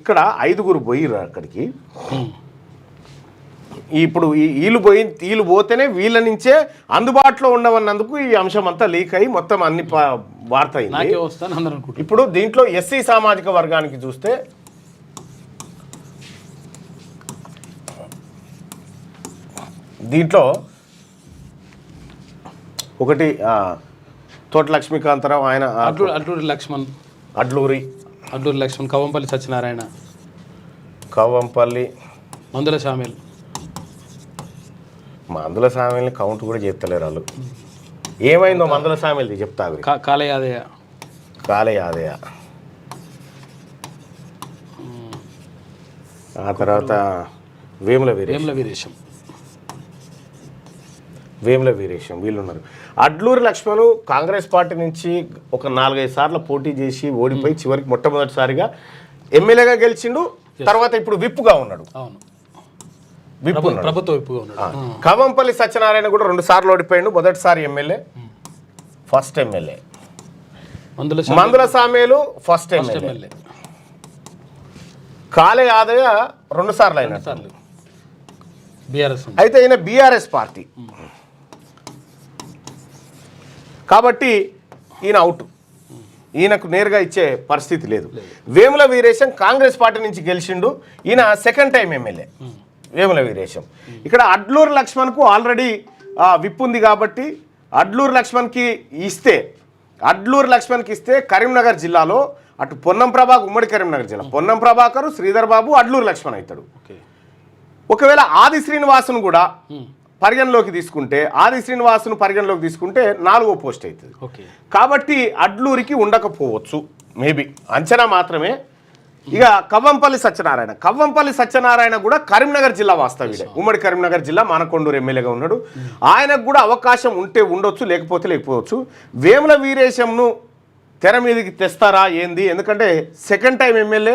ఇక్కడ 5 పోయిర్రు అక్కడికి. ఇప్పుడు వీళ్ళు పోతేనే వీళ్ళ నుంచే అందుబాటులో ఉండవన్నందుకు ఈ అంశం అంతా లీక్ అయ్యి మొత్తం అన్ని వార్త అయింది. ఇప్పుడు దీంట్లో ఎస్సీ సామాజిక వర్గానికి చూస్తే దీంట్లో ఒకటి తోట లక్ష్మీకాంతరావు, ఆయన అడ్లూరి లక్ష్మణ్, కవ్వంపల్లి సత్యనారాయణ, కవ్వంపల్లి మందుల సామీల్ని కౌంట్ కూడా చేస్తలేరు వాళ్ళు. ఏమైందో మందుల సామీల్ది చెప్తా. కాళయాదయ, ఆ తర్వాత వేముల వీరేశం వీళ్ళు ఉన్నారు. అడ్లూరి లక్ష్మణ్ కాంగ్రెస్ పార్టీ నుంచి ఒక 4-5 సార్లు పోటీ చేసి ఓడిపోయి చివరికి మొట్టమొదటిసారిగా ఎమ్మెల్యేగా గెలిచిండు. తర్వాత ఇప్పుడు విప్పుగా ఉన్నాడు. కవ్వంపల్లి సత్యనారాయణ కూడా 2 సార్లు ఓడిపోయిండు. మొదటిసారి ఎమ్మెల్యే, ఫస్ట్ ఎమ్మెల్యే. మందుల సామేలు ఫస్ట్ ఎమ్మెల్యే. కాళయాదయ 2 సార్లు అయినట్టు. అయితే ఈయన బీఆర్ఎస్ పార్టీ కాబట్టి ఈయన అవుట్. ఈయనకు నేరుగా ఇచ్చే పరిస్థితి లేదు. వేముల వీరేశం కాంగ్రెస్ పార్టీ నుంచి గెలిచిండు. ఈయన second time MLA Vemula Veeresham. ఇక్కడ అడ్లూరి లక్ష్మణ్కు ఆల్రెడీ విప్ ఉంది కాబట్టి అడ్లూరి లక్ష్మణ్కి ఇస్తే కరీంనగర్ జిల్లాలో అటు పొన్నం ప్రభాకర్, ఉమ్మడి కరీంనగర్ జిల్లా పొన్నం ప్రభాకర్, శ్రీధర్ బాబు, అడ్లూరి లక్ష్మణ్ అవుతాడు. ఒకవేళ ఆది శ్రీనివాసును కూడా పరిగణలోకి తీసుకుంటే 4వ పోస్ట్ అవుతుంది. కాబట్టి అడ్లూరికి ఉండకపోవచ్చు, మేబీ అంచనా మాత్రమే. ఇక కవ్వంపల్లి సత్యనారాయణ కూడా కరీంనగర్ జిల్లా వాస్తవ్యుడే. ఉమ్మడి కరీంనగర్ జిల్లా మానకొండూరు ఎమ్మెల్యేగా ఉన్నాడు. ఆయనకు కూడా అవకాశం ఉంటే ఉండొచ్చు, లేకపోవచ్చు. వేముల వీరేశంను తెర మీదకి తెస్తారా ఏంది? ఎందుకంటే second time MLA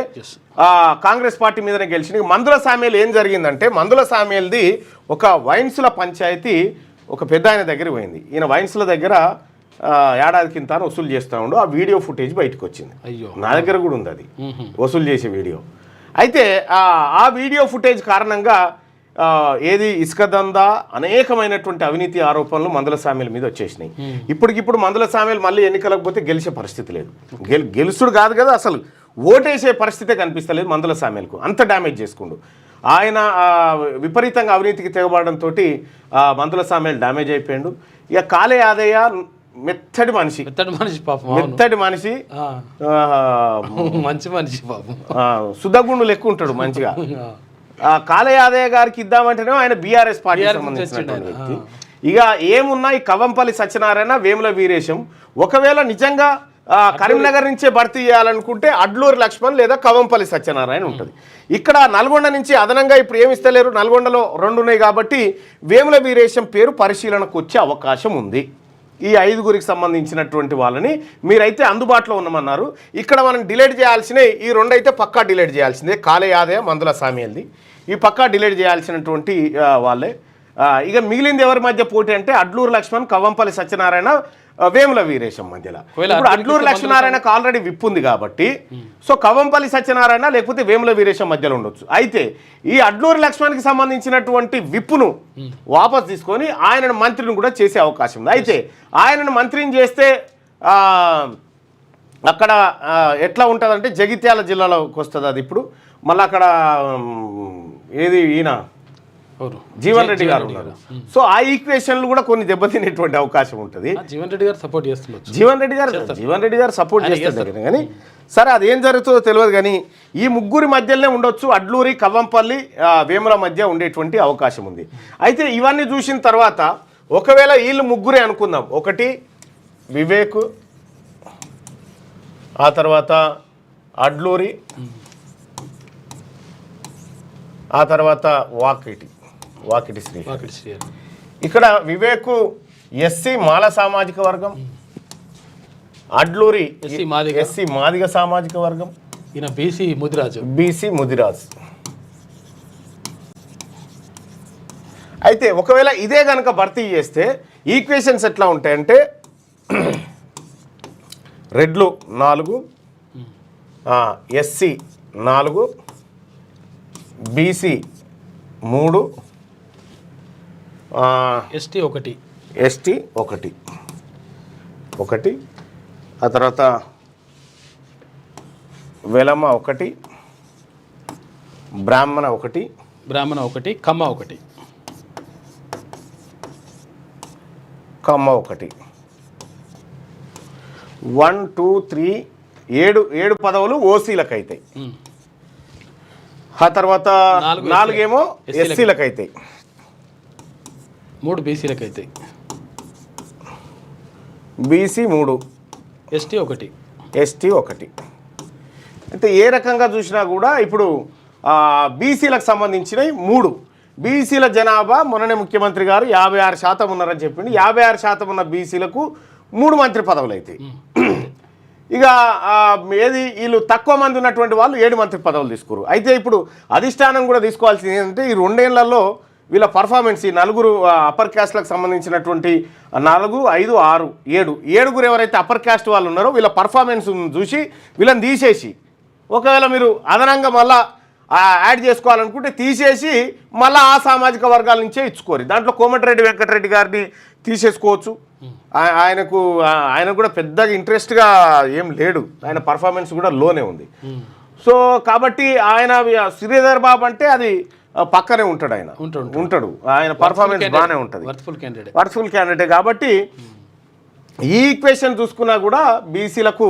Congress party మీదనే గెలిచింది. మందుల సామేల్ ఏం జరిగిందంటే, మందుల సామేల్ది ఒక వైన్స్ల పంచాయతీ ఒక పెద్ద ఆయన దగ్గర పోయింది. ఈయన వైన్స్ల దగ్గర ఏడాది కింద వసూలు చేస్తూ ఉండు. ఆ వీడియో ఫుటేజ్ బయటకు వచ్చింది. నా దగ్గర కూడా ఉంది అది వసూలు చేసే వీడియో. అయితే ఆ వీడియో ఫుటేజ్ కారణంగా ఏది ఇసుక దందా, అనేకమైనటువంటి అవినీతి ఆరోపణలు మందుల సామేల్ మీద వచ్చేసినాయి. ఇప్పటికిప్పుడు మందుల సామేల్ మళ్ళీ ఎన్నికలకు పోతే గెలిచే పరిస్థితి లేదు. గెలుస్తుడు కాదు కదా, అసలు ఓటేసే పరిస్థితే కనిపిస్తలేదు మందుల సామేల్కు. అంత డ్యామేజ్ చేసుకుండు ఆయన. విపరీతంగా అవినీతికి తెగబడడంతో మందుల సామేల్ డ్యామేజ్ అయిపోయాడు. ఇక కాళయాదయ మెత్తడి మనిషి మంచి మనిషి పాపం, సుధగుండు లెక్క ఉంటాడు మంచిగా. కాళయాదయ గారికి ఇద్దామంటేనే ఆయన బీఆర్ఎస్ పార్టీకి సంబంధించినటువంటి వ్యక్తి. ఇక ఏమున్నా ఈ కవ్వంపల్లి సత్యనారాయణ, వేముల వీరేశం ఒకవేళ నిజంగా కరీంనగర్ నుంచే భర్తీ చేయాలనుకుంటే అడ్లూరి లక్ష్మణ్ లేదా కవ్వంపల్లి సత్యనారాయణ ఉంటుంది. ఇక్కడ నల్గొండ నుంచి అదనంగా ఇప్పుడు ఏమి ఇస్తలేరు, నల్గొండలో 2 ఉన్నాయి కాబట్టి వేముల వీరేశం పేరు పరిశీలనకు వచ్చే అవకాశం ఉంది. ఈ 5 సంబంధించినటువంటి వాళ్ళని మీరైతే అందుబాటులో ఉన్నామన్నారు. ఇక్కడ మనం డిలీట్ చేయాల్సిన ఈ 2 అయితే పక్కా డిలీట్ చేయాల్సిందే. కాళయాదయ, మందుల సామేల్ది ఈ పక్కా డిలీట్ చేయాల్సినటువంటి వాళ్ళే. ఇక మిగిలింది ఎవరి మధ్య పోటీ అంటే అడ్లూరి లక్ష్మణ్, కవ్వంపల్లి సత్యనారాయణ, వేముల వీరేశం మధ్యలో. ఇప్పుడు అడ్లూరి లక్ష్మీనారాయణకు ఆల్రెడీ విప్ ఉంది కాబట్టి సో కవ్వంపల్లి సత్యనారాయణ లేకపోతే వేముల వీరేశం మధ్యలో ఉండొచ్చు. అయితే ఈ అడ్లూరి లక్ష్మణ్కి సంబంధించినటువంటి విప్పును వాపస్ తీసుకొని ఆయనను మంత్రిని కూడా చేసే అవకాశం ఉంది. అయితే ఆయనను మంత్రిని చేస్తే అక్కడ ఎట్లా ఉంటుందంటే జగిత్యాల జిల్లాలోకి వస్తుంది అది. ఇప్పుడు మళ్ళీ అక్కడ ఏది ఈయన జీవన్ రెడ్డి గారు ఉన్నారు. సో ఆ ఈక్వేషన్లు కూడా కొన్ని దెబ్బతినేటువంటి అవకాశం ఉంటుంది. జీవన్ రెడ్డి గారు సపోర్ట్ చేస్తున్నారు. జీవన్ రెడ్డి గారు సపోర్ట్ చేస్తారు కానీ సరే అదేం జరుగుతుందో తెలియదు. కానీ ఈ 3 మధ్యలోనే ఉండొచ్చు. అడ్లూరి, కవ్వంపల్లి, వేముల మధ్య ఉండేటువంటి అవకాశం ఉంది. అయితే ఇవన్నీ చూసిన తర్వాత ఒకవేళ వీళ్ళు 3 అనుకుందాం. ఒకటి వివేక్, ఆ తర్వాత అడ్లూరి, ఆ తర్వాత వాకిటి శ్రీ. ఇక్కడ వివేకు ఎస్సీ మాల సామాజిక వర్గం, అడ్లూరి ఎస్సీ మాదిగ సామాజిక వర్గం, ఈయన బీసీ ముదిరాజ్. అయితే ఒకవేళ ఇదే కనుక భర్తీ చేస్తే ఈక్వేషన్స్ ఎట్లా ఉంటాయంటే రెడ్లు 4, ఎస్సీ 4, బీసీ 3, ఎస్టీ 1, ఎస్టీ 1, ఆ తర్వాత వెలమ 1, బ్రాహ్మణ 1, బ్రాహ్మణ 1, కమ్మ 1. కమ్మ 1. 1, 2, 3, 7 పదవులు ఓసీలకు అవుతాయి. ఆ తర్వాత 4 ఏమో ఎస్సీలకు అవుతాయి. 3 బీసీలకు అవుతాయి. BC 3, ST 1. ఎస్టీ 1. అయితే ఏ రకంగా చూసినా కూడా ఇప్పుడు బీసీలకు సంబంధించినవి 3. బీసీల జనాభా మొన్ననే ముఖ్యమంత్రి గారు 56% ఉన్నారని చెప్పింది. 56% ఉన్న బీసీలకు 3 మంత్రి పదవులు అవుతాయి. ఇక ఏది వీళ్ళు తక్కువ మంది ఉన్నటువంటి వాళ్ళు 7 మంత్రి పదవులు తీసుకోరు. అయితే ఇప్పుడు అధిష్టానం కూడా తీసుకోవాల్సింది ఏంటంటే ఈ 2 ఏళ్లలో వీళ్ళ పర్ఫార్మెన్స్ ఈ 4 అప్పర్ క్యాస్ట్లకు సంబంధించినటువంటి 4, 5, 6, 7 ఎవరైతే అప్పర్ క్యాస్ట్ వాళ్ళు ఉన్నారో వీళ్ళ పర్ఫార్మెన్స్ చూసి వీళ్ళని తీసేసి ఒకవేళ మీరు అదనంగా మళ్ళా యాడ్ చేసుకోవాలనుకుంటే తీసేసి మళ్ళీ ఆ సామాజిక వర్గాల నుంచే ఇచ్చుకోరు. దాంట్లో కోమటిరెడ్డి వెంకటరెడ్డి గారిని తీసేసుకోవచ్చు. ఆయన కూడా పెద్దగా ఇంట్రెస్ట్గా ఏం లేడు, ఆయన పర్ఫార్మెన్స్ కూడా లోనే ఉంది. సో కాబట్టి ఆయన శ్రీధర్ బాబు అంటే అది పక్కనే ఉంటాడు, ఆయన ఉంటాడు, ఆయన పర్ఫార్మెన్స్ బాగానే ఉంటుంది, వర్త్ఫుల్ క్యాండిడేట్. కాబట్టి ఈ ఈక్వేషన్ చూసుకున్నా కూడా బీసీలకు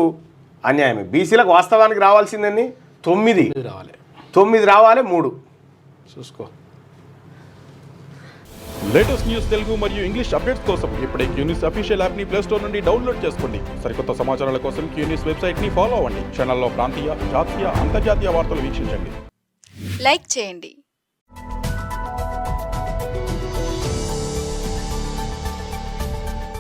అన్యాయమే. బీసీలకు వాస్తవానికి రావాల్సిందని 9 రావాలి, 3 చూసుకో. లేటెస్ట్ న్యూస్ తెలుగు మరియు ఇంగ్లీష్ అప్డేట్స్ కోసం ఇప్పుడే క్యూన్యూస్ అఫీషియల్ యాప్ని ప్లే స్టోర్ నుండి డౌన్లోడ్ చేసుకోండి. సరికొత్త సమాచారాల కోసం క్యూన్యూస్ వెబ్సైట్ని ఫాలో అవ్వండి. ఛానల్లో ప్రాంతీయ, జాతీయ, అంతర్జాతీయ వార్తలు వీక్షించండి. లైక్ చేయండి.